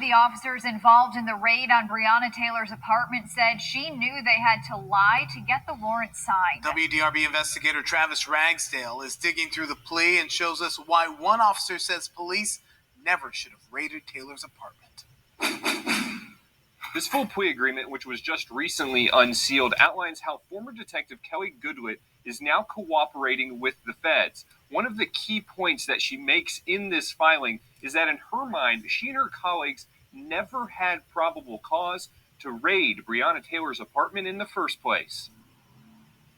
the officers involved in the raid on Breonna Taylor's apartment said she knew they had to lie to get the warrant signed. WDRB investigator Travis Ragsdale is digging through the plea and shows us why one officer says police never should have raided Taylor's apartment. This full plea agreement, which was just recently unsealed, outlines how former Detective Kelly Goodlett is now cooperating with the feds. One of the key points that she makes in this filing is that in her mind, she and her colleagues never had probable cause to raid Breonna Taylor's apartment in the first place.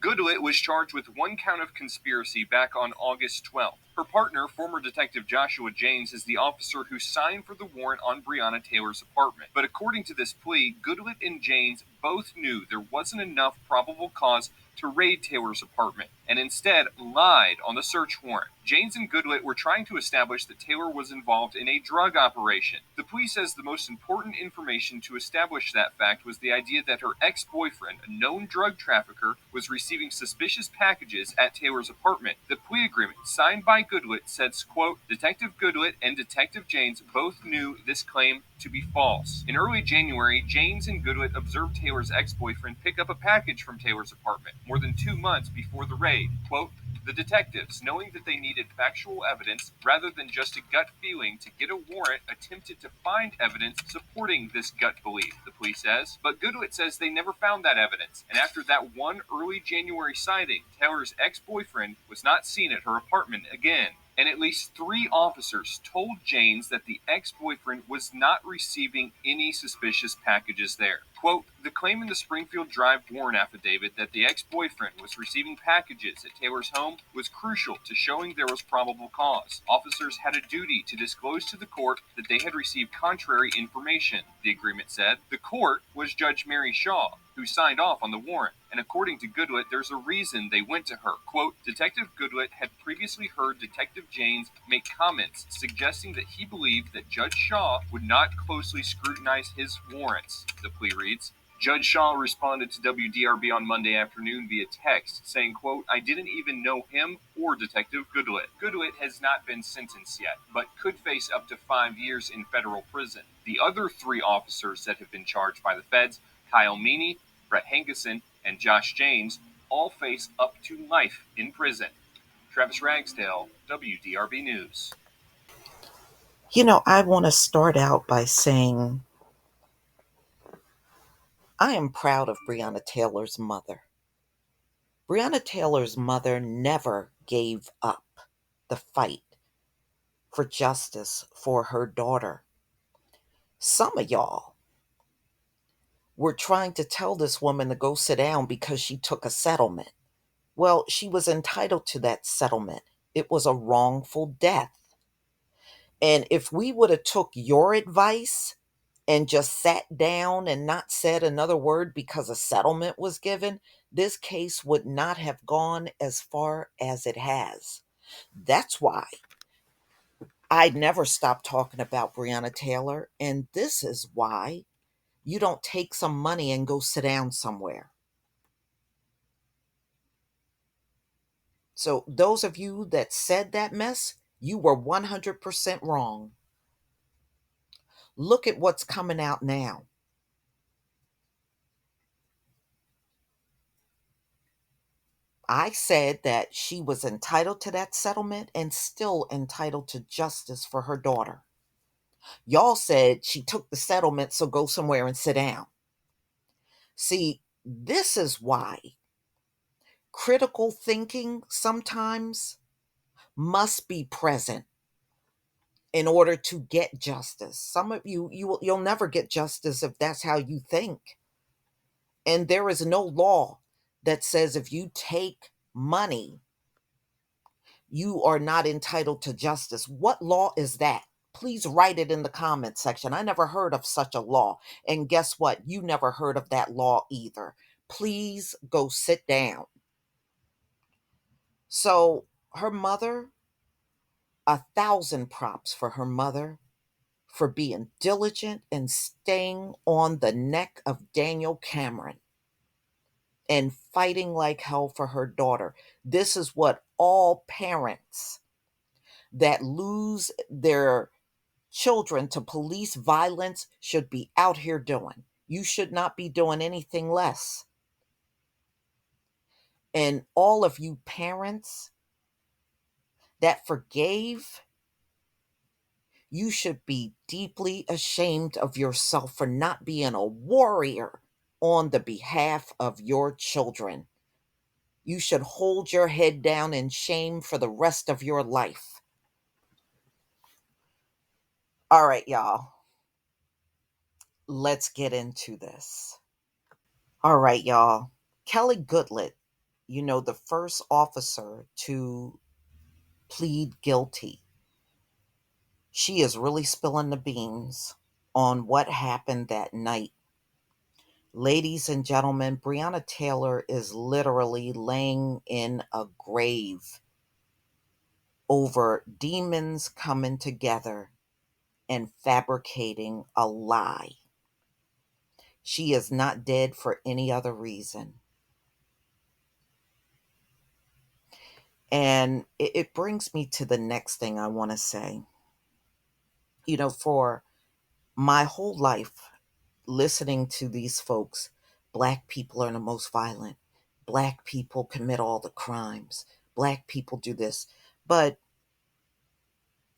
Goodlett was charged with one count of conspiracy back on August 12th. Her partner, former Detective Joshua James, is the officer who signed for the warrant on Breonna Taylor's apartment. But according to this plea, Goodlett and James both knew there wasn't enough probable cause to raid Taylor's apartment, and instead lied on the search warrant. James and Goodlett were trying to establish that Taylor was involved in a drug operation. The plea says the most important information to establish that fact was the idea that her ex-boyfriend, a known drug trafficker, was receiving suspicious packages at Taylor's apartment. The plea agreement, signed by Goodlett, says, quote, Detective Goodlett and Detective James both knew this claim to be false. In early January, James and Goodlett observed Taylor's ex-boyfriend pick up a package from Taylor's apartment more than 2 months before the raid. Quote, the detectives, knowing that they needed factual evidence rather than just a gut feeling to get a warrant, attempted to find evidence supporting this gut belief, the police says. But Goodlett says they never found that evidence, and after that one early January sighting, Taylor's ex-boyfriend was not seen at her apartment again. And at least 3 officers told James that the ex-boyfriend was not receiving any suspicious packages there. Quote, the claim in the Springfield Drive warrant affidavit that the ex-boyfriend was receiving packages at Taylor's home was crucial to showing there was probable cause. Officers had a duty to disclose to the court that they had received contrary information, the agreement said. The court was Judge Mary Shaw, who signed off on the warrant. And according to Goodlett, there's a reason they went to her. Quote, Detective Goodlett had previously heard Detective James make comments suggesting that he believed that Judge Shaw would not closely scrutinize his warrants, the plea reads. Judge Shaw responded to WDRB on Monday afternoon via text, saying, quote, I didn't even know him or Detective Goodlett. Goodlett has not been sentenced yet, but could face up to 5 years in federal prison. The other 3 officers that have been charged by the feds, Kyle Meany, Brett Hankerson, and Josh James, all face up to life in prison. Travis Ragsdale, WDRB News. You know, I want to start out by saying I am proud of Breonna Taylor's mother. Breonna Taylor's mother never gave up the fight for justice for her daughter. Some of y'all were trying to tell this woman to go sit down because she took a settlement. Well, she was entitled to that settlement. It was a wrongful death. And if we would have took your advice and just sat down and not said another word because a settlement was given, this case would not have gone as far as it has. That's why I never stopped talking about Breonna Taylor, and this is why you don't take some money and go sit down somewhere. So those of you that said that mess, you were 100% wrong. Look at what's coming out now. I said that she was entitled to that settlement and still entitled to justice for her daughter. Y'all said she took the settlement, so go somewhere and sit down. See, this is why critical thinking sometimes must be present in order to get justice. Some of you'll never get justice if that's how you think. And there is no law that says if you take money, you are not entitled to justice. What law is that? Please write it in the comment section. I never heard of such a law. And guess what? You never heard of that law either. Please go sit down. So her mother, 1,000 props for her mother for being diligent and staying on the neck of Daniel Cameron and fighting like hell for her daughter. This is what all parents that lose their children to police violence should be out here doing. You should not be doing anything less. And all of you parents that forgave, you should be deeply ashamed of yourself for not being a warrior on the behalf of your children. You should hold your head down in shame for the rest of your life. All right, y'all. Let's get into this. All right, y'all. Kelly Goodlett, the first officer to plead guilty. She is really spilling the beans on what happened that night. Ladies and gentlemen, Breonna Taylor is literally laying in a grave over demons coming together and fabricating a lie. She is not dead for any other reason. And it brings me to the next thing I want to say. For my whole life, listening to these folks, Black people are the most violent. Black people commit all the crimes. Black people do this. But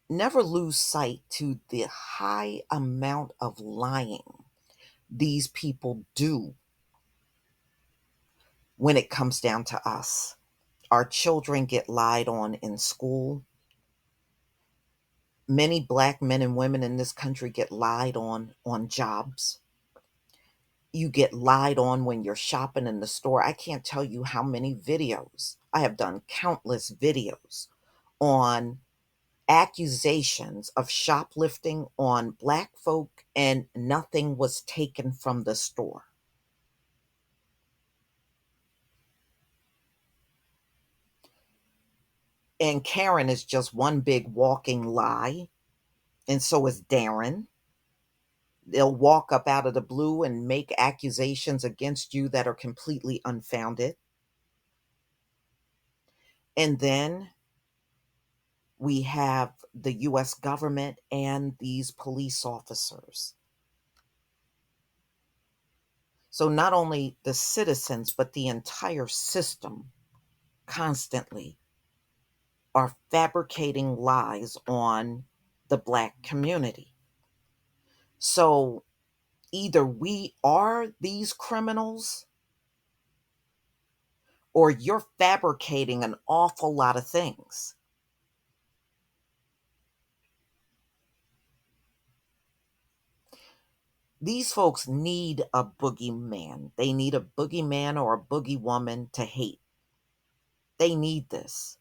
never lose sight to the high amount of lying these people do when it comes down to us. Our children get lied on in school. Many Black men and women in this country get lied on jobs. You get lied on when you're shopping in the store. I can't tell you how many videos. I have done countless videos on accusations of shoplifting on Black folk, and nothing was taken from the store. And Karen is just one big walking lie, and so is Darren. They'll walk up out of the blue and make accusations against you that are completely unfounded. And then we have the US government and these police officers. So not only the citizens, but the entire system constantly are fabricating lies on the Black community. So either we are these criminals, or you're fabricating an awful lot of things. These folks need a boogeyman. They need a boogeyman or a boogie woman to hate. They need this.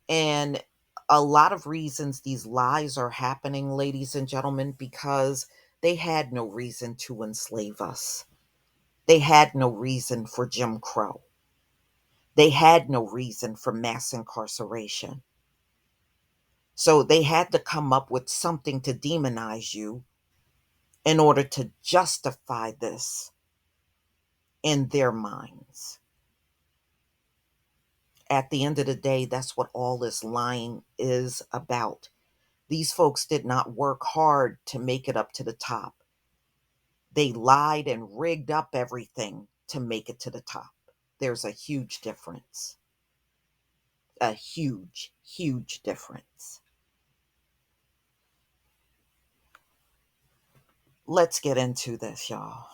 And a lot of reasons these lies are happening, ladies and gentlemen, because they had no reason to enslave us. They had no reason for Jim Crow. They had no reason for mass incarceration. So they had to come up with something to demonize you in order to justify this in their minds. At the end of the day, that's what all this lying is about. These folks did not work hard to make it up to the top. They lied and rigged up everything to make it to the top. There's a huge difference. A huge, huge difference. Let's get into this, y'all.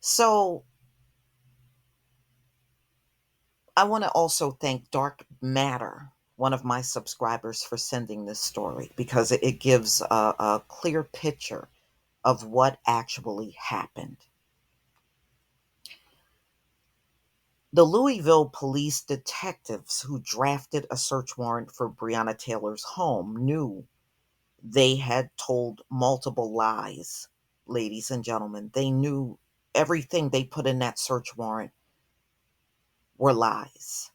So, I want to also thank Dark Matter, one of my subscribers, for sending this story, because it gives a clear picture of what actually happened. The Louisville police detectives who drafted a search warrant for Breonna Taylor's home knew they had told multiple lies, ladies and gentlemen. They knew everything they put in that search warrant were lies.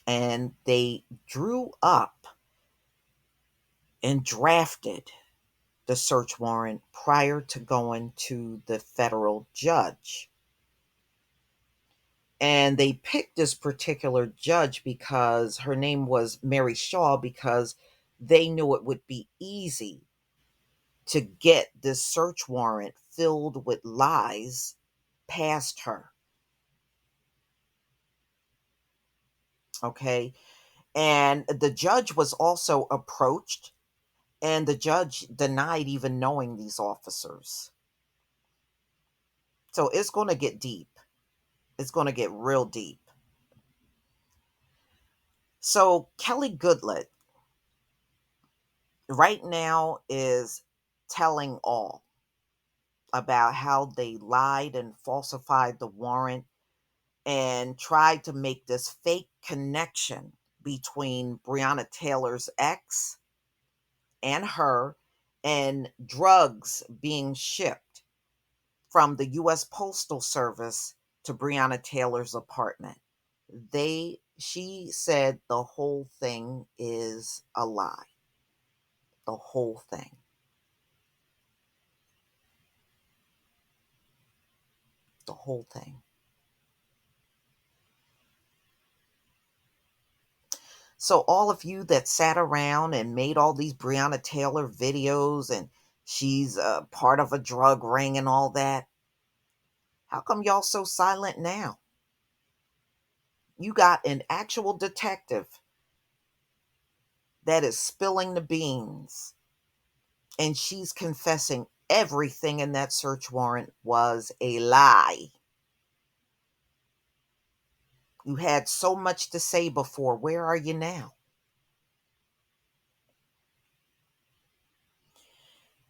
And they drew up and drafted the search warrant prior to going to the federal judge. And they picked this particular judge because her name was Mary Shaw, because they knew it would be easy to get this search warrant filled with lies past her. Okay. And the judge was also approached, and the judge denied even knowing these officers. So it's going to get deep. It's going to get real deep. So Kelly Goodlett right now is telling all about how they lied and falsified the warrant and tried to make this fake connection between Breonna Taylor's ex and her, and drugs being shipped from the U.S. Postal Service to Breonna Taylor's apartment. She said the whole thing is a lie. The whole thing. The whole thing. So all of you that sat around and made all these Breonna Taylor videos, and she's a part of a drug ring and all that, how come y'all so silent now? You got an actual detective that is spilling the beans, and she's confessing everything in that search warrant was a lie. You had so much to say before. Where are you now?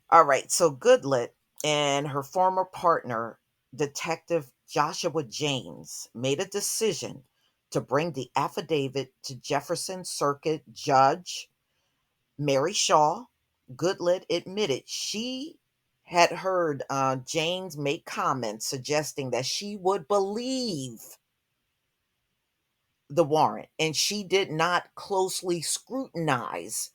All right, so Goodlett and her former partner, Detective Joshua James, made a decision to bring the affidavit to Jefferson Circuit Judge Mary Shaw. Goodlett admitted she had heard James make comments suggesting that she would believe the warrant, and she did not closely scrutinize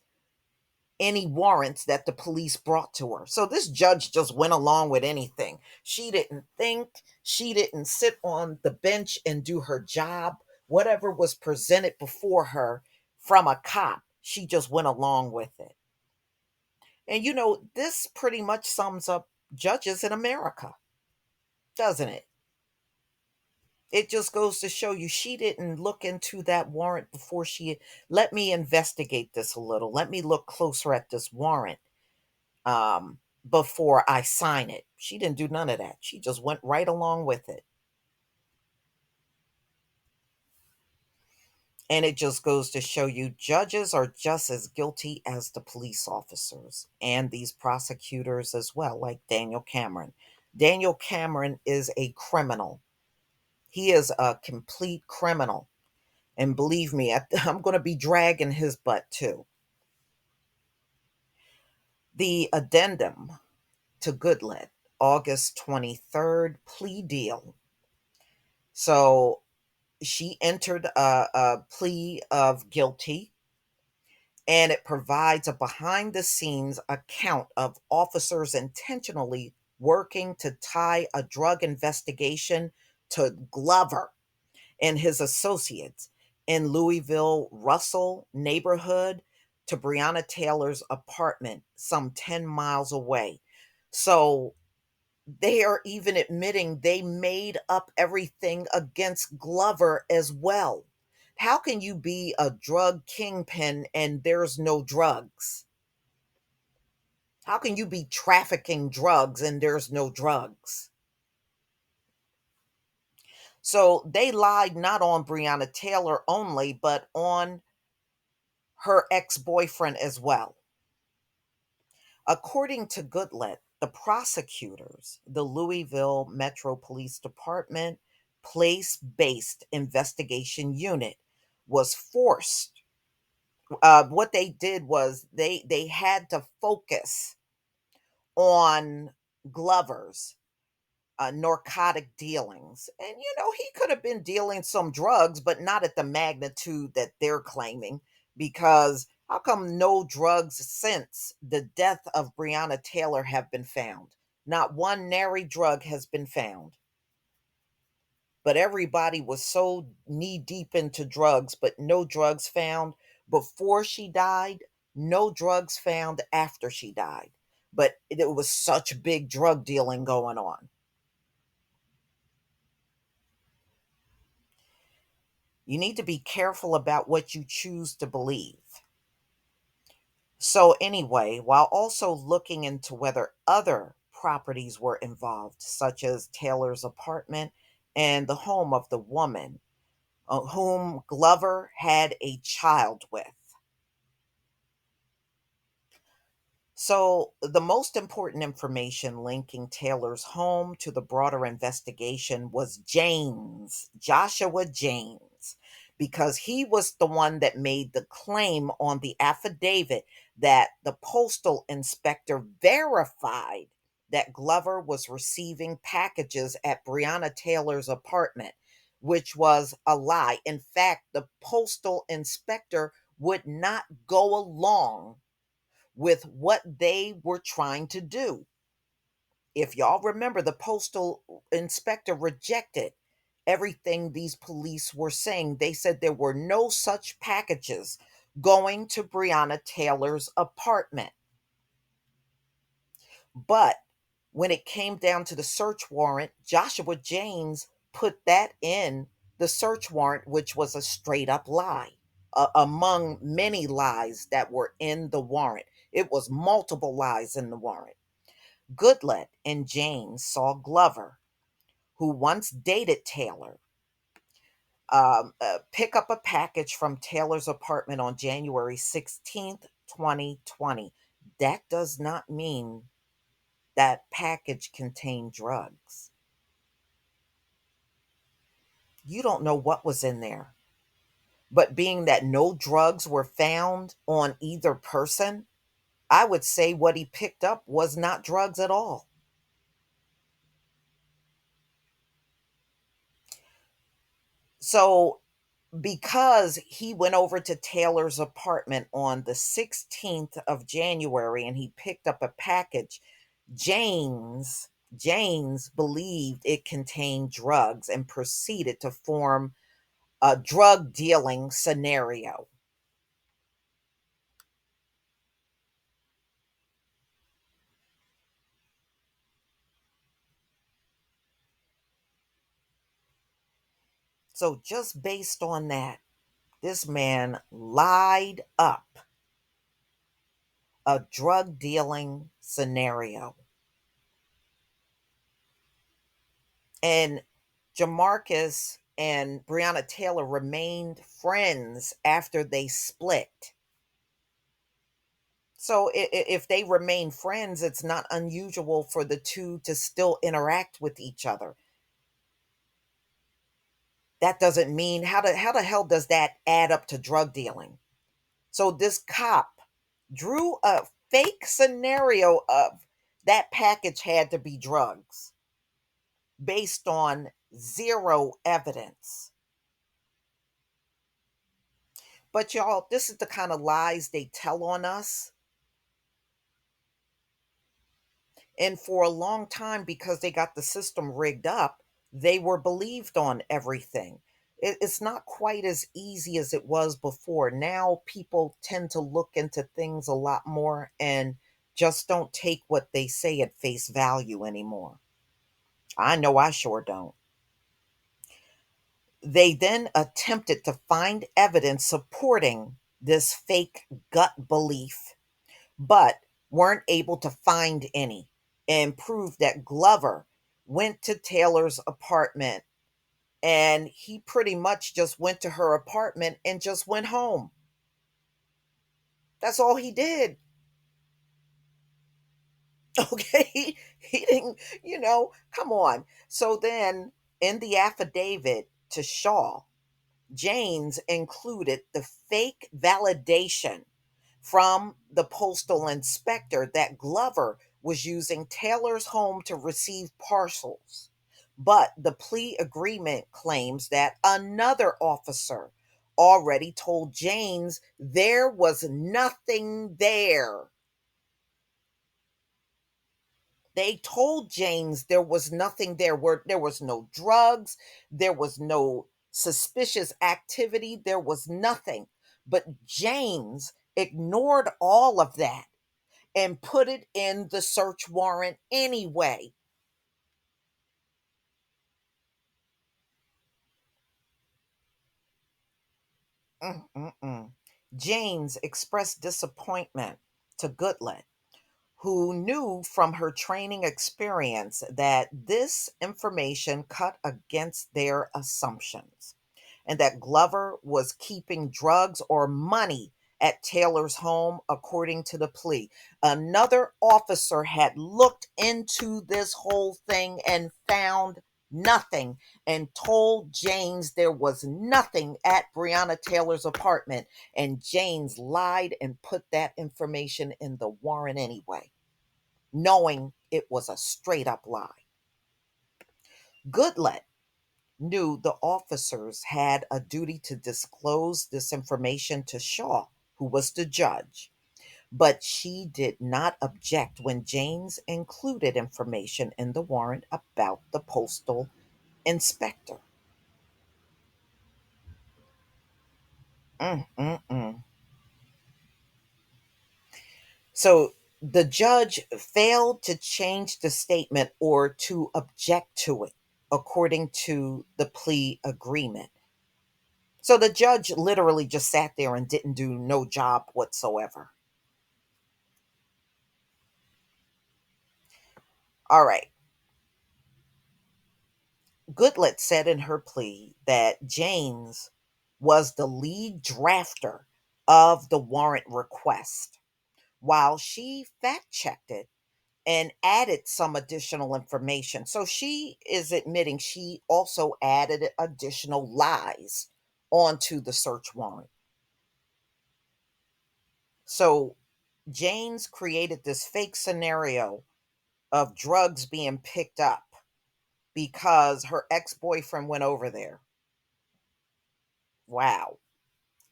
any warrants that the police brought to her. So this judge just went along with anything. She didn't think, she didn't sit on the bench and do her job. Whatever was presented before her from a cop, she just went along with it. And this pretty much sums up judges in America, doesn't it? It just goes to show you she didn't look into that warrant before let me investigate this a little. Let me look closer at this warrant before I sign it. She didn't do none of that. She just went right along with it. And it just goes to show you judges are just as guilty as the police officers and these prosecutors as well, like Daniel Cameron. Daniel Cameron is a criminal. He is a complete criminal. And believe me, I'm going to be dragging his butt too. The addendum to Goodlett, August 23rd plea deal. So she entered a plea of guilty, and it provides a behind the scenes account of officers intentionally working to tie a drug investigation to Glover and his associates in Louisville Russell neighborhood to Breonna Taylor's apartment some 10 miles away. So they are even admitting they made up everything against Glover as well. How can you be a drug kingpin and there's no drugs? How can you be trafficking drugs and there's no drugs? So they lied not on Breonna Taylor only, but on her ex-boyfriend as well. According to Goodlett, the prosecutors, the Louisville Metro Police Department place-based investigation unit, was forced. What they did was they had to focus on Glover's narcotic dealings. And, he could have been dealing some drugs, but not at the magnitude that they're claiming, because How come no drugs since the death of Breonna Taylor have been found? Not one nary drug has been found. But everybody was so knee deep into drugs, but no drugs found before she died, no drugs found after she died. But it was such big drug dealing going on. You need to be careful about what you choose to believe. So, anyway, while also looking into whether other properties were involved, such as Taylor's apartment and the home of the woman whom Glover had a child with. So, the most important information linking Taylor's home to the broader investigation was Joshua James, because he was the one that made the claim on the affidavit that the postal inspector verified that Glover was receiving packages at Breonna Taylor's apartment, which was a lie. In fact, the postal inspector would not go along with what they were trying to do. If y'all remember, the postal inspector rejected everything these police were saying. They said there were no such packages going to Breonna Taylor's apartment. But when it came down to the search warrant, Joshua James put that in the search warrant, which was a straight up lie. Among many lies that were in the warrant, it was multiple lies in the warrant. Goodlett and James saw Glover, who once dated Taylor, pick up a package from Taylor's apartment on January 16th, 2020. That does not mean that package contained drugs. You don't know what was in there. But being that no drugs were found on either person, I would say what he picked up was not drugs at all. So, because he went over to Taylor's apartment on the 16th of January and he picked up a package, James believed it contained drugs and proceeded to form a drug dealing scenario. So, just based on that, this man lied up a drug dealing scenario. And Jamarcus and Breonna Taylor remained friends after they split. So if they remain friends, it's not unusual for the two to still interact with each other. That doesn't mean how the hell does that add up to drug dealing? So this cop drew a fake scenario of that package had to be drugs based on zero evidence. But y'all, this is the kind of lies they tell on us. And for a long time, because they got the system rigged up, they were believed on everything. It's not quite as easy as it was before. Now people tend to look into things a lot more and just don't take what they say at face value anymore. I know I sure don't. They then attempted to find evidence supporting this fake gut belief, but weren't able to find any and prove that Glover went to Taylor's apartment and he pretty much just went to her apartment and just went home. That's all he did. Okay. He didn't, come on. So then in the affidavit to Shaw, James included the fake validation from the postal inspector that Glover was using Taylor's home to receive parcels. But the plea agreement claims that another officer already told James there was nothing there. They told James there was nothing there. There was no drugs, there was no suspicious activity, there was nothing. But James ignored all of that and put it in the search warrant anyway. Mm-mm-mm. James expressed disappointment to Goodlett, who knew from her training experience that this information cut against their assumptions and that Glover was keeping drugs or money at Taylor's home, according to the plea. Another officer had looked into this whole thing and found nothing and told James there was nothing at Breonna Taylor's apartment. And James lied and put that information in the warrant anyway, knowing it was a straight up lie. Goodlett knew the officers had a duty to disclose this information to Shaw, who was the judge, but she did not object when James included information in the warrant about the postal inspector. Mm-mm-mm. So the judge failed to change the statement or to object to it, according to the plea agreement. So the judge literally just sat there and didn't do no job whatsoever. All right. Goodlett said in her plea that James was the lead drafter of the warrant request, while she fact checked it and added some additional information. So she is admitting she also added additional lies onto the search warrant. So James created this fake scenario of drugs being picked up because her ex boyfriend went over there. Wow.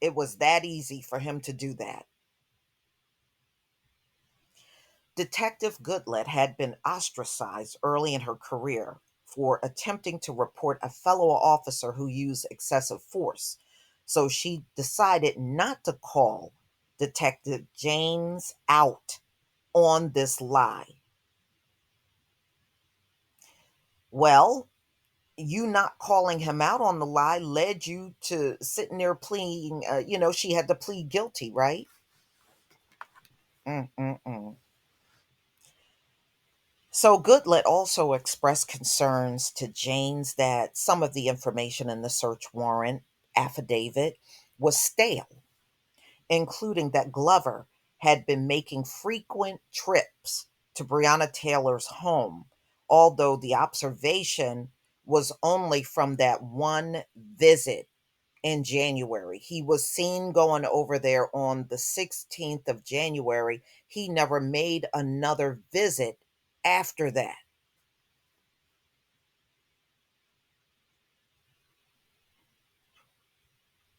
It was that easy for him to do that. Detective Goodlett had been ostracized early in her career for attempting to report a fellow officer who used excessive force. So she decided not to call Detective James out on this lie. Well, you not calling him out on the lie led you to sitting there pleading, she had to plead guilty, right? Mm-mm-mm. So Goodlett also expressed concerns to James that some of the information in the search warrant affidavit was stale, including that Glover had been making frequent trips to Breonna Taylor's home, although the observation was only from that one visit in January. He was seen going over there on the 16th of January. He never made another visit after that.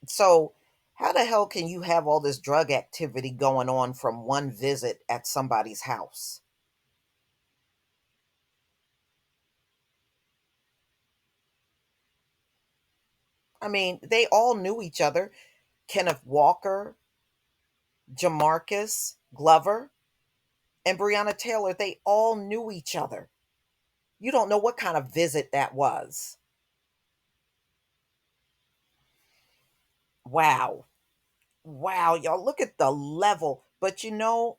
So, how the hell can you have all this drug activity going on from one visit at somebody's house? I mean, they all knew each other. Kenneth Walker, Jamarcus Glover, and Breonna Taylor, they all knew each other. You don't know what kind of visit that was. Wow. Wow, y'all, look at the level. But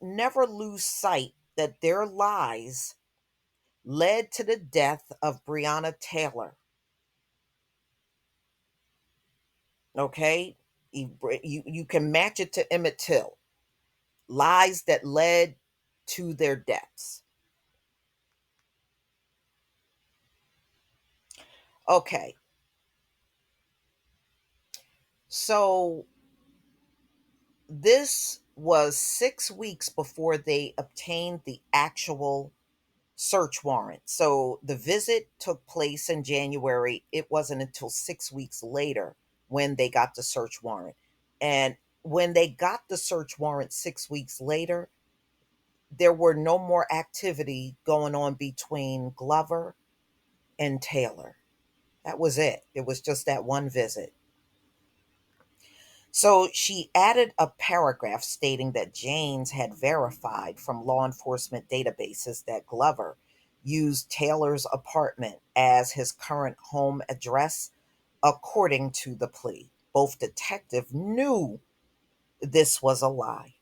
never lose sight that their lies led to the death of Breonna Taylor. Okay? You can match it to Emmett Till. Lies that led to their deaths. Okay. So this was 6 weeks before they obtained the actual search warrant. So the visit took place in January. It wasn't until 6 weeks later when they got the search warrant. And when they got the search warrant 6 weeks later, there were no more activity going on between Glover and Taylor. That was it. It was just that one visit. So she added a paragraph stating that Janes had verified from law enforcement databases that Glover used Taylor's apartment as his current home address, according to the plea. Both detectives knew this was a lie.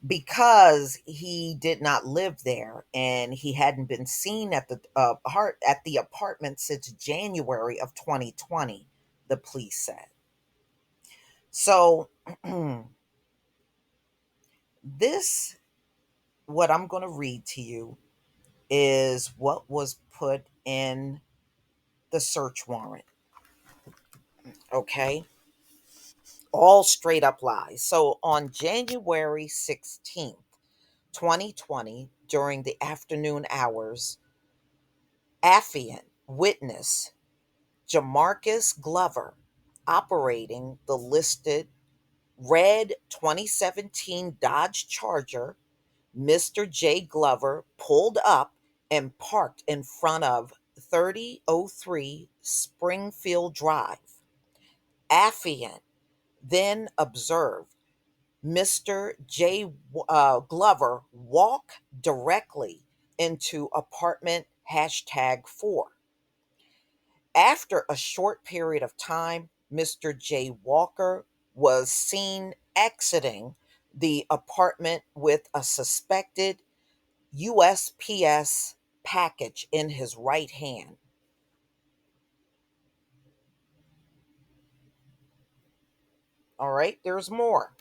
Because he did not live there and he hadn't been seen at the apartment since January of 2020, the police said. So this, what I'm going to read to you, is what was put in the search warrant. Okay, all straight up lies. So on January 16th, 2020, during the afternoon hours, affiant witness Jamarcus Glover, operating the listed red 2017 Dodge Charger, Mr. J. Glover pulled up and parked in front of 3003 Springfield Drive. Affiant then observed Mr. J. Glover walk directly into apartment #4. After a short period of time, Mr. J. Walker was seen exiting the apartment with a suspected USPS package in his right hand. All right, there's more.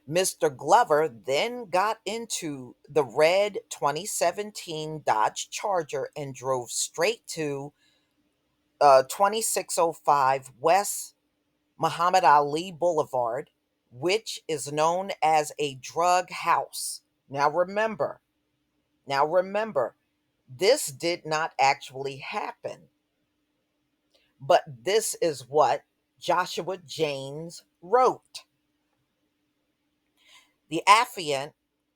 Mr. Glover then got into the red 2017 Dodge Charger and drove straight to 2605 West Muhammad Ali Boulevard, which is known as a drug house. Now remember, this did not actually happen, but this is what Joshua Janes wrote. The affiant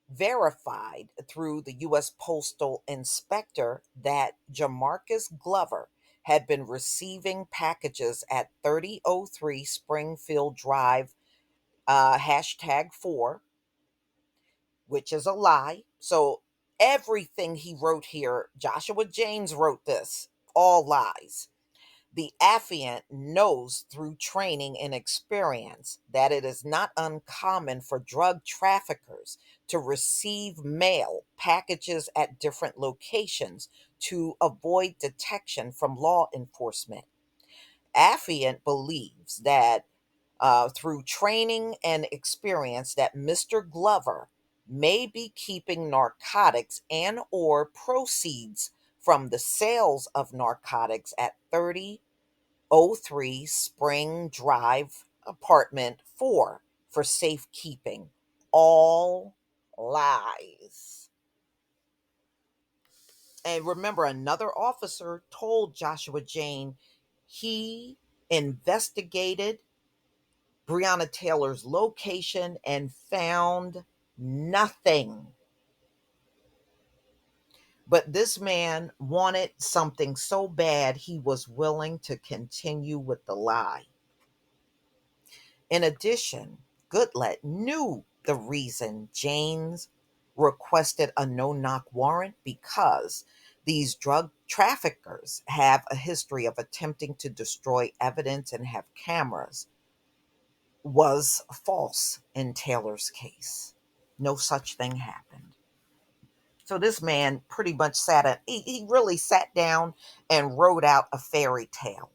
verified through the U.S. Postal Inspector that Jamarcus Glover had been receiving packages at 3003 Springfield Drive, #4, which is a lie. So everything he wrote here, Joshua Janes wrote this, all lies. The affiant knows through training and experience that it is not uncommon for drug traffickers to receive mail packages at different locations to avoid detection from law enforcement. Affiant believes that through training and experience that Mr. Glover may be keeping narcotics and or proceeds from the sales of narcotics at 3003 Spring Drive, apartment 4, for safekeeping. All lies. And remember, another officer told Joshua Jane he investigated Breonna Taylor's location and found nothing. But this man wanted something so bad he was willing to continue with the lie. In addition, Goodlett knew the reason Janes requested a no-knock warrant, because these drug traffickers have a history of attempting to destroy evidence and have cameras, was false in Taylor's case. No such thing happened. So this man pretty much he really sat down and wrote out a fairy tale.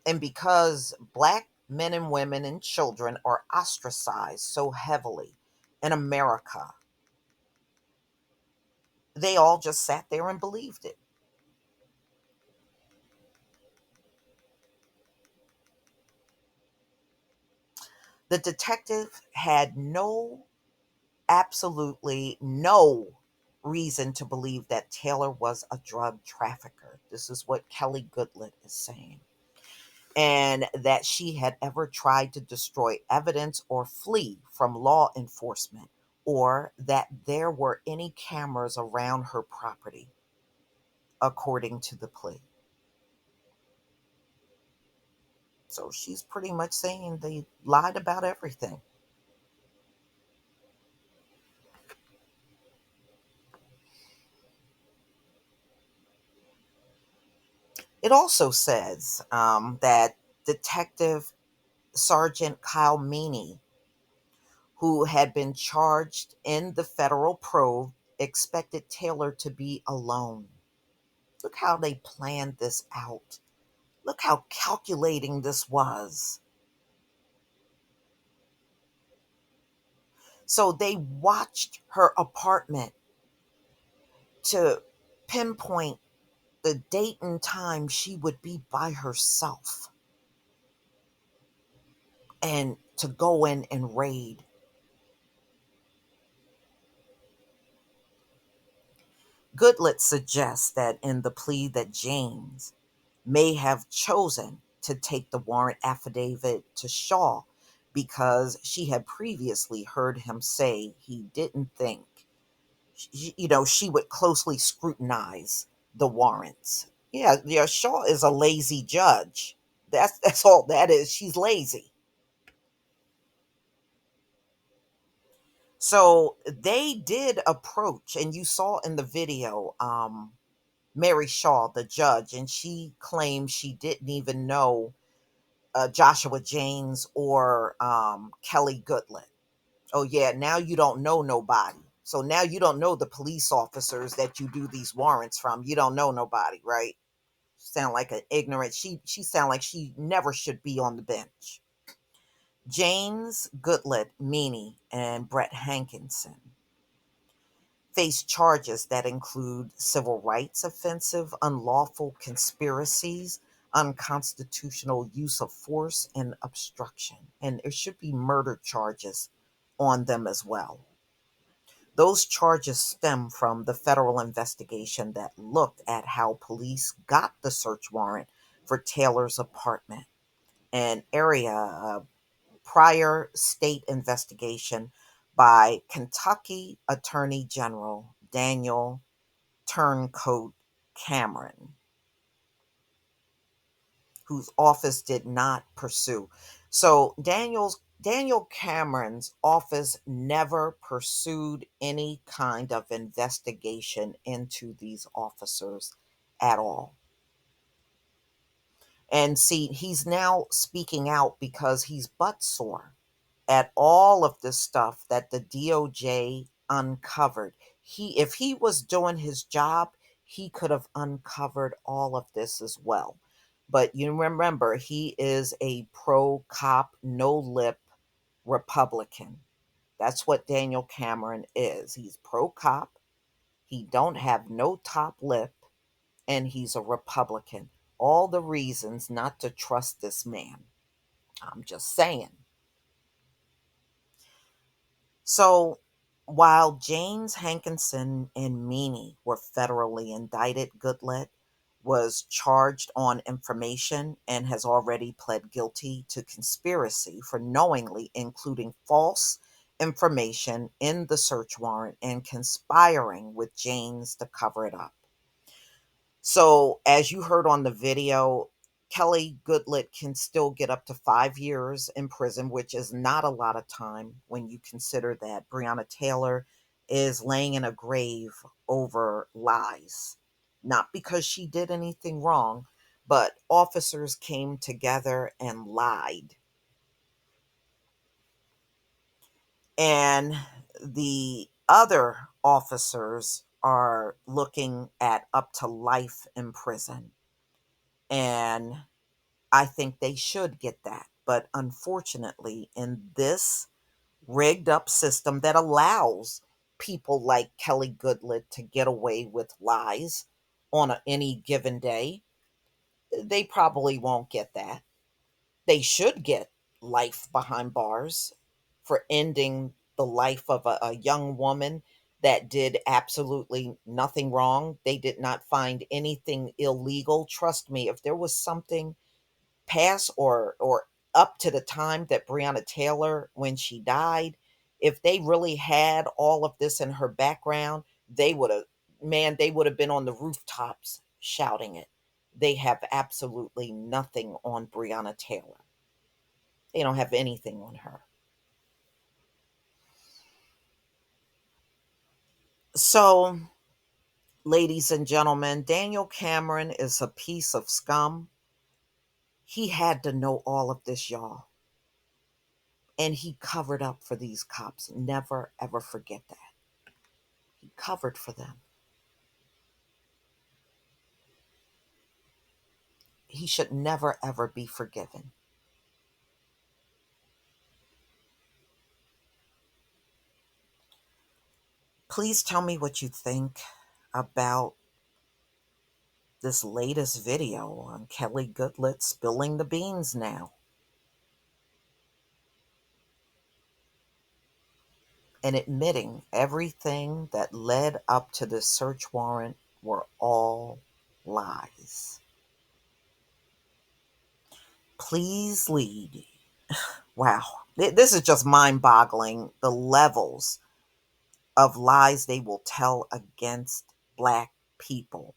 And because black men and women and children are ostracized so heavily in America, they all just sat there and believed it. The detective had no absolutely no reason to believe that Taylor was a drug trafficker. This is what Kelly Goodlett is saying. And that she had ever tried to destroy evidence or flee from law enforcement, or that there were any cameras around her property, according to the plea. So she's pretty much saying they lied about everything. It also says that Detective Sergeant Kyle Meany, who had been charged in the federal probe, expected Taylor to be alone. Look how they planned this out. Look how calculating this was. So they watched her apartment to pinpoint the date and time she would be by herself and to go in and raid. Goodlett suggests that in the plea that James may have chosen to take the warrant affidavit to Shaw because she had previously heard him say he didn't think, she would closely scrutinize the warrants. Yeah, Shaw is a lazy judge. That's all that is. She's lazy. So they did approach, and you saw in the video, Mary Shaw, the judge, and she claimed she didn't even know Joshua James or Kelly Goodlett. Oh, yeah, now you don't know nobody. So now you don't know the police officers that you do these warrants from. You don't know nobody, right? Sound like an ignorant. She sound like she never should be on the bench. James Goodlett, Meany, and Brett Hankinson face charges that include civil rights offensive, unlawful conspiracies, unconstitutional use of force, and obstruction. And there should be murder charges on them as well. Those charges stem from the federal investigation that looked at how police got the search warrant for Taylor's apartment, an area prior state investigation by Kentucky Attorney General Daniel Turncoat Cameron, whose office did not pursue. So Daniel Cameron's office never pursued any kind of investigation into these officers at all. And see, he's now speaking out because he's butt sore at all of this stuff that the DOJ uncovered. If he was doing his job, he could have uncovered all of this as well. But you remember, he is a pro cop, no lip Republican. That's what Daniel Cameron is. He's pro cop. He don't have no top lip, and he's a Republican. All the reasons not to trust this man. I'm just saying. So while James Hankinson and Meany were federally indicted, Goodlett was charged on information and has already pled guilty to conspiracy for knowingly including false information in the search warrant and conspiring with James to cover it up. So, as you heard on the video, Kelly Goodlett can still get up to 5 years in prison, which is not a lot of time when you consider that Breonna Taylor is laying in a grave over lies. Not because she did anything wrong, but officers came together and lied. And the other officers are looking at up to life in prison. And I think they should get that. But unfortunately, in this rigged up system that allows people like Kelly Goodlett to get away with lies on any given day, they probably won't get that. They should get life behind bars for ending the life of a young woman that did absolutely nothing wrong. They did not find anything illegal. Trust me, if there was something past or up to the time that Breonna Taylor, when she died, if they really had all of this in her background, they would have, man, they would have been on the rooftops shouting it. They have absolutely nothing on Breonna Taylor. They don't have anything on her. So, ladies and gentlemen, Daniel Cameron is a piece of scum. He had to know all of this, y'all. And he covered up for these cops. Never, ever forget that. He covered for them. He should never, ever be forgiven. Please tell me what you think about this latest video on Kelly Goodlett spilling the beans now. And admitting everything that led up to this search warrant were all lies. Please lead. Wow. This is just mind-boggling, the levels of lies they will tell against Black people.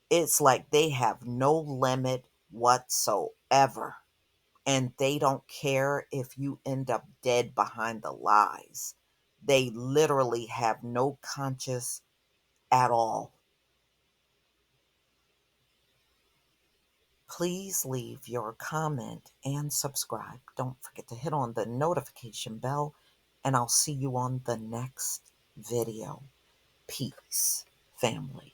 It's like they have no limit whatsoever. And they don't care if you end up dead behind the lies. They literally have no conscience at all. Please leave your comment and subscribe. Don't forget to hit on the notification bell, and I'll see you on the next video. Peace, family.